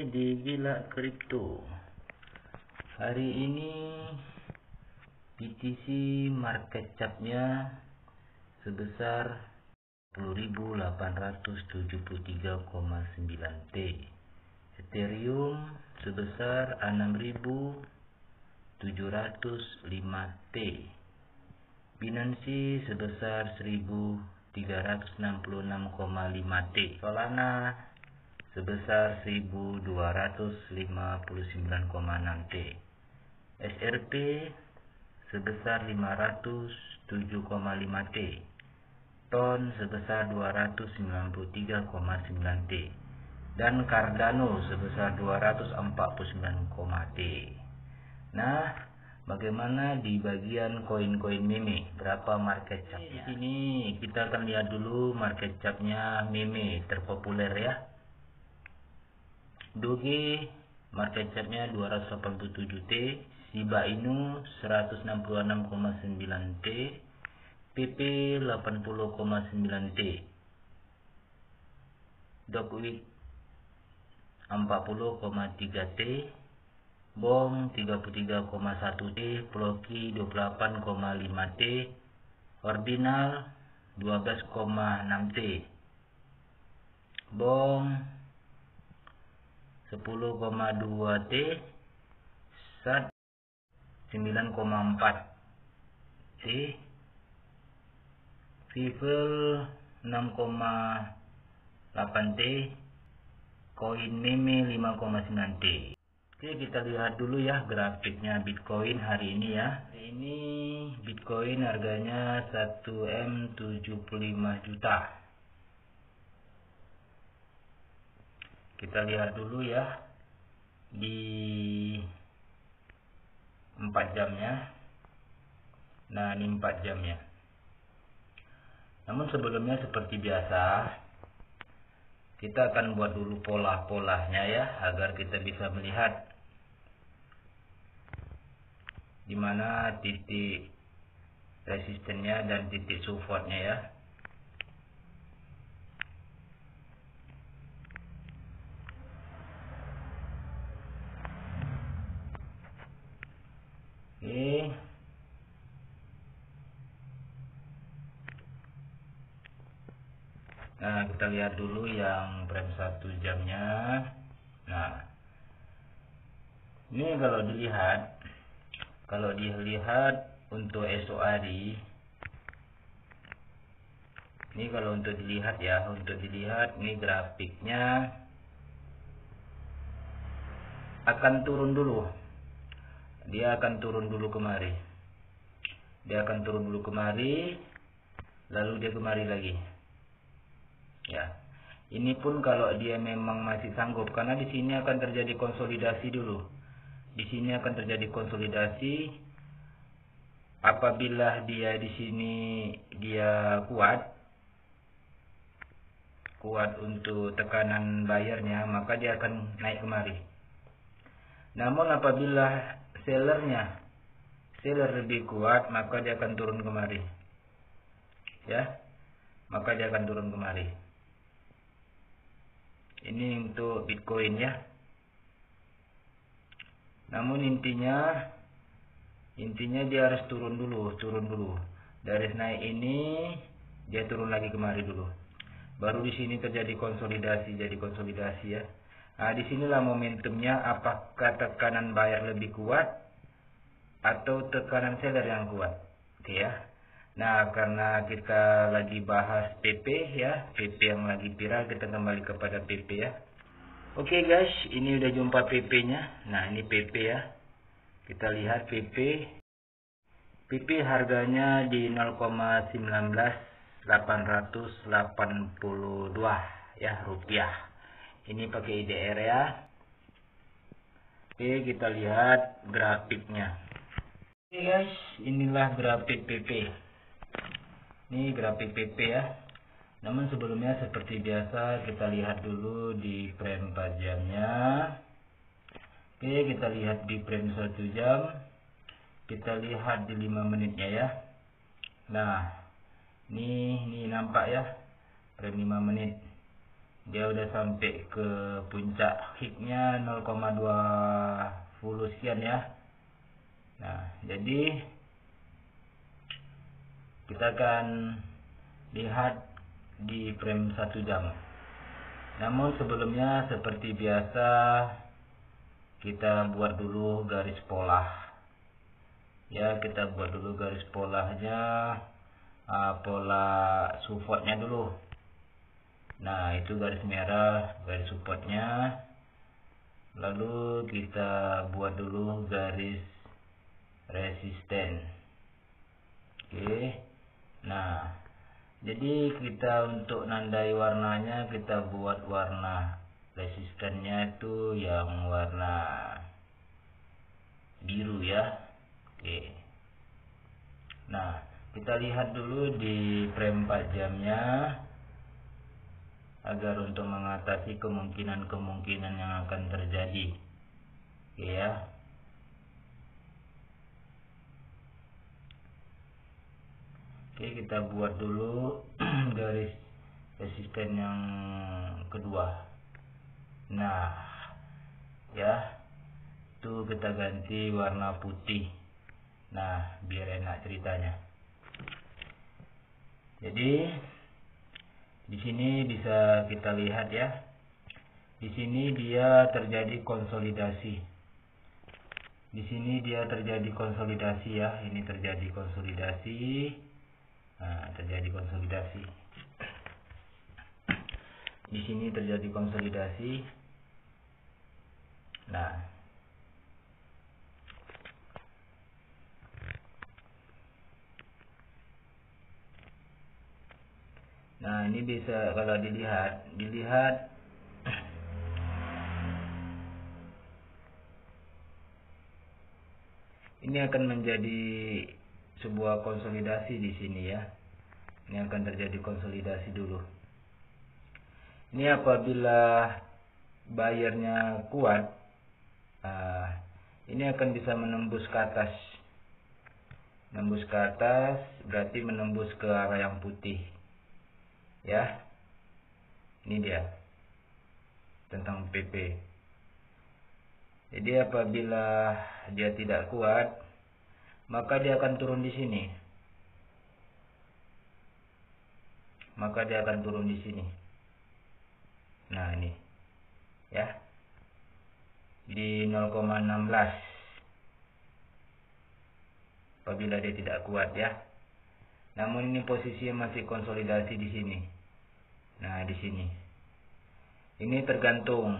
di Gila Kripto. Hari ini BTC market cap-nya sebesar 10.873,9 T. Ethereum sebesar 6.705 T. Binance sebesar 1.366,5 T. Solana sebesar 1.259,6 T. SRP sebesar 507,5 T. TON sebesar 293,9 T. Dan Cardano sebesar 249, T. Nah, bagaimana di bagian koin-koin meme? Berapa market cap-nya? Di sini kita akan lihat dulu market cap-nya meme terpopuler ya. Doge market cap-nya 287 T, Shiba Inu 166,9 T, PP 80,9 T, Dogwit 40,3 T, BOM 33,1 T, Ploki 28,5 T, Ordinal 12,6 T, BOM 10,2 T, SAT 9,4 T, Vivel 6,8 T, koin meme 5,9 T. Oke, kita lihat dulu ya grafiknya Bitcoin hari ini ya. Ini Bitcoin harganya 1M 75 juta. Kita lihat dulu ya di 4 jamnya. Nah, ini 4 jamnya. Namun sebelumnya seperti biasa, kita akan buat dulu pola-polanya ya, agar kita bisa melihat di mana titik resistennya dan titik supportnya ya. Oke. Nah, kita lihat dulu yang frame 1 jamnya. Nah, ini kalau dilihat untuk esok hari, ini kalau untuk dilihat ya, ini grafiknya akan turun dulu. Dia akan turun dulu kemari. Lalu dia kemari lagi. Ya. Ini pun kalau dia memang masih sanggup, karena di sini akan terjadi konsolidasi dulu. Di sini akan terjadi konsolidasi. Apabila dia di sini dia kuat untuk tekanan bayarnya, maka dia akan naik kemari. Namun apabila seller lebih kuat, maka dia akan turun kemari. Ya. Maka dia akan turun kemari. Ini untuk Bitcoin ya. Namun intinya dia harus turun dulu. Dari naik ini dia turun lagi kemari dulu. Baru di sini terjadi konsolidasi, ya. Nah, disinilah momentumnya, apakah tekanan buyer lebih kuat atau tekanan seller yang kuat. Oke ya. Nah, karena kita lagi bahas PP ya, PP yang lagi viral, kita kembali kepada PP ya. Oke guys, ini udah jumpa PP-nya. Nah, ini PP ya. Kita lihat PP. PP harganya di 0,19882 ya rupiah. Ini pakai IDR ya. Oke, kita lihat grafiknya. Oke guys, inilah grafik PP. Ini grafik PP ya. Namun sebelumnya seperti biasa kita lihat dulu di frame 4 jamnya. Oke, kita lihat di frame 1 jam. Kita lihat di 5 menitnya ya. Nah, ini nampak ya frame 5 menit. dia udah sampai ke puncak hiknya 0,20 sekian ya. Nah, jadi kita akan lihat di frame 1 jam. Namun sebelumnya seperti biasa kita buat dulu garis pola. Ya, kita buat dulu garis polanya, pola supportnya dulu. Nah, itu garis merah, garis supportnya. Lalu kita buat dulu garis resisten. Oke. Nah, jadi kita untuk nandai warnanya, kita buat warna resistennya itu yang warna biru ya. Oke. Nah, kita lihat dulu di frame 4 jamnya agar untuk mengatasi kemungkinan-kemungkinan yang akan terjadi. Oke ya. Oke, kita buat dulu garis resisten yang kedua. Nah, ya, itu kita ganti warna putih. Nah, biar enak ceritanya. Jadi di sini bisa kita lihat ya. Di sini dia terjadi konsolidasi. Di sini dia terjadi konsolidasi ya. Ini terjadi konsolidasi. Nah, terjadi konsolidasi. Di sini terjadi konsolidasi. Nah, ini bisa kalau dilihat ini akan menjadi sebuah konsolidasi di sini ya. Ini akan terjadi konsolidasi dulu. Ini apabila bayarnya kuat, ini akan bisa menembus ke atas. Menembus ke atas berarti menembus ke arah yang putih. Ya. Ini dia. Tentang PP. Jadi apabila dia tidak kuat, maka dia akan turun di sini. Maka dia akan turun di sini. Nah, ini. Ya. Di 0,16. Apabila dia tidak kuat ya. Namun ini posisinya masih konsolidasi di sini. Nah, di sini. Ini tergantung.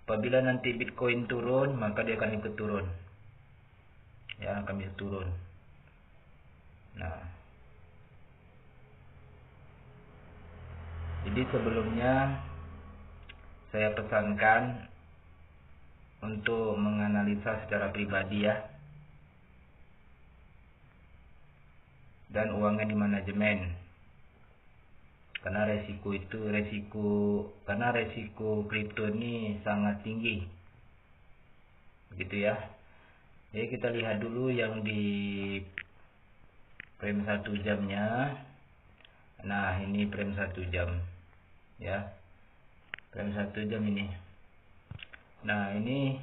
Apabila nanti Bitcoin turun, maka dia akan ikut turun. Ya, akan bisa turun. Nah. Jadi sebelumnya saya pesankan untuk menganalisa secara pribadi ya. Dan uangnya di manajemen. Karena resiko kripto ini sangat tinggi. Begitu ya. Jadi kita lihat dulu yang di frame 1 jamnya. Nah, ini frame 1 jam. Ya. Frame 1 jam ini. Nah, ini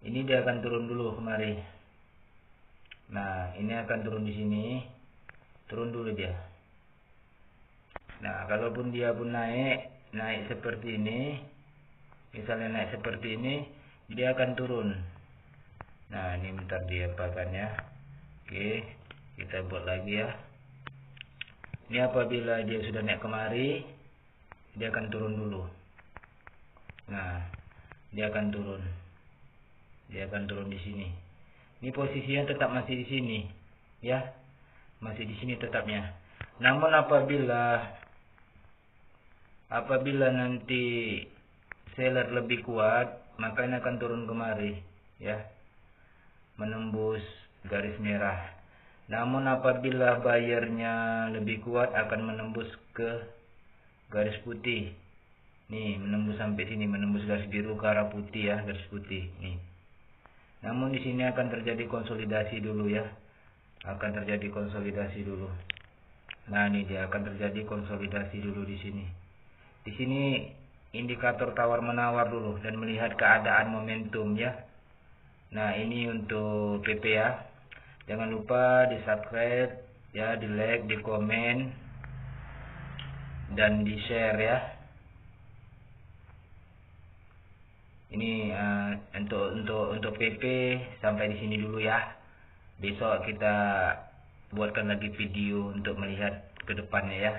dia akan turun dulu kemari. Nah, ini akan turun di sini. Turun dulu dia. Nah, kalaupun dia pun naik seperti ini, misalnya naik seperti ini, dia akan turun. Nah, ini bentar dia apakan ya. Oke, kita buat lagi ya. Ini apabila dia sudah naik kemari, dia akan turun dulu. Nah, dia akan turun. Dia akan turun di sini. Ini posisinya tetap masih di sini, ya. Masih di sini tetapnya. Namun apabila nanti seller lebih kuat, maka ini akan turun kemari, ya, menembus garis merah. Namun apabila bayarnya lebih kuat, akan menembus ke garis putih. Nih, menembus sampai sini, menembus garis biru ke arah putih ya, garis putih. Nih. Namun di sini akan terjadi konsolidasi dulu ya, akan terjadi konsolidasi dulu. Nah, ini dia akan terjadi konsolidasi dulu di sini. Di sini indikator tawar menawar dulu dan melihat keadaan momentum ya. Nah, ini untuk PP ya. Jangan lupa di subscribe ya, di like, di komen, dan di share ya. Ini untuk PP sampai di sini dulu ya. Besok kita buatkan lagi video untuk melihat ke depannya ya.